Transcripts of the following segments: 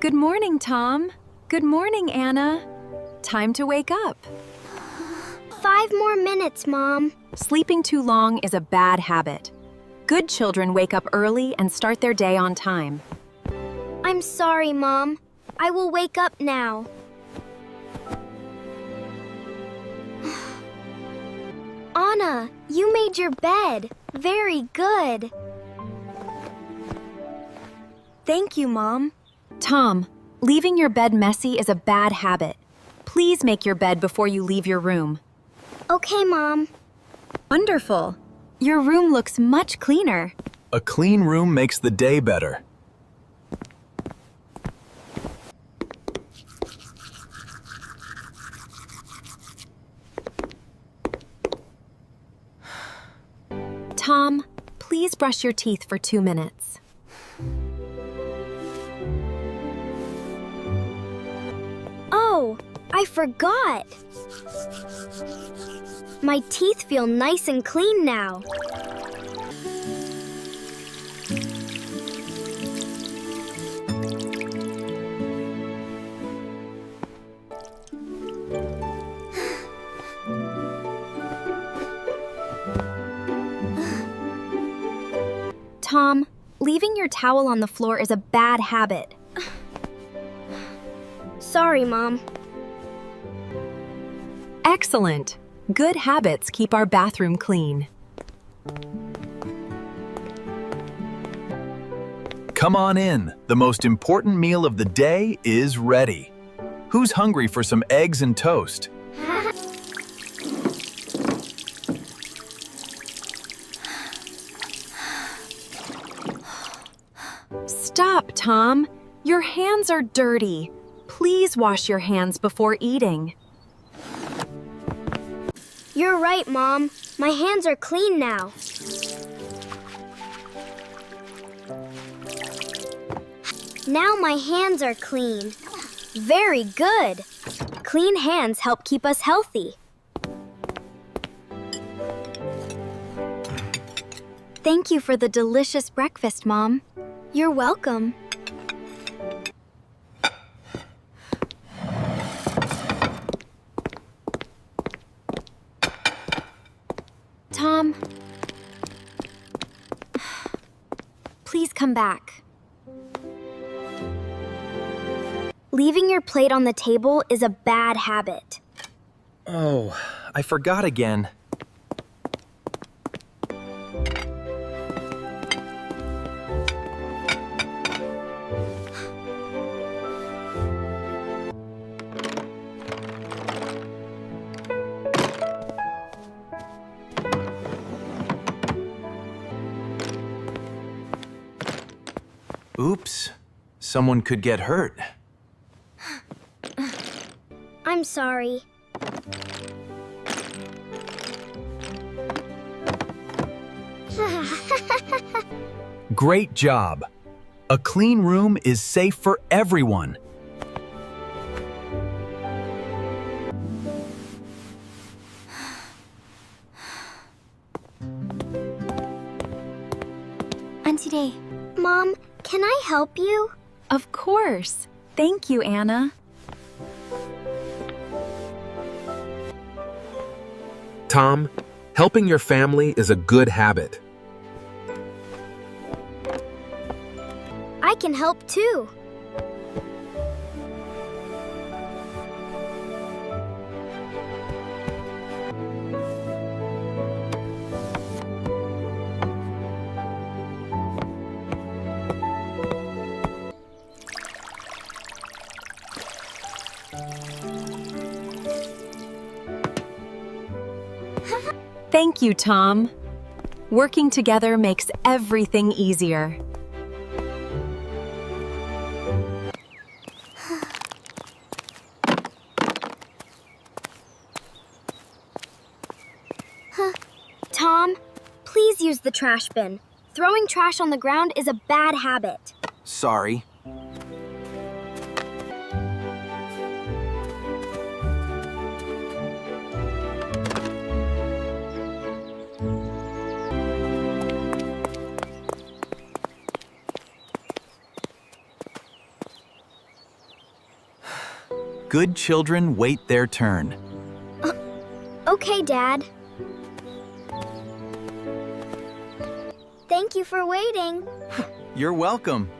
Good morning, Tom. Good morning, Anna. Time to wake up. 5 more minutes, Mom. Sleeping too long is a bad habit. Good children wake up early and start their day on time. I'm sorry, Mom. I will wake up now. Anna, you made your bed. Very good. Thank you, Mom. Tom, leaving your bed messy is a bad habit. Please make your bed before you leave your room. Okay, Mom. Wonderful. Your room looks much cleaner. A clean room makes the day better. Tom, please brush your teeth for 2 minutes. Oh, I forgot. My teeth feel nice and clean now. Tom, leaving your towel on the floor is a bad habit. Sorry, Mom. Excellent. Good habits keep our bathroom clean. Come on in. The most important meal of the day is ready. Who's hungry for some eggs and toast? Stop, Tom. Your hands are dirty. Please wash your hands before eating. You're right, Mom. My hands are clean now. Now my hands are clean. Very good. Clean hands help keep us healthy. Thank you for the delicious breakfast, Mom. You're welcome. Tom, please come back. Leaving your plate on the table is a bad habit. Oh, I forgot again. Oops, someone could get hurt. I'm sorry. Great job. A clean room is safe for everyone. Auntie Day. Mom, can I help you? Of course. Thank you, Anna. Tom, helping your family is a good habit. I can help too. Thank you, Tom. Working together makes everything easier. Tom, please use the trash bin. Throwing trash on the ground is a bad habit. Sorry. Good children wait their turn. Okay, Dad. Thank you for waiting. You're welcome.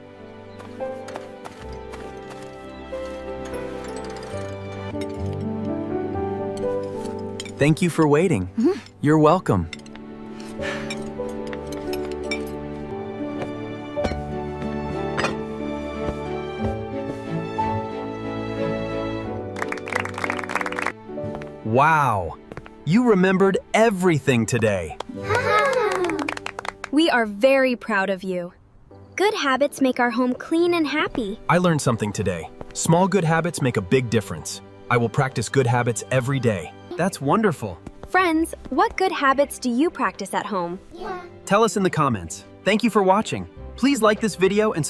Thank you for waiting. You're welcome. Wow! You remembered everything today. We are very proud of you. Good habits make our home clean and happy. I learned something today. Small good habits make a big difference. I will practice good habits every day. That's wonderful. Friends, what good habits do you practice at home? Tell us in the comments. Thank you for watching. Please like this video and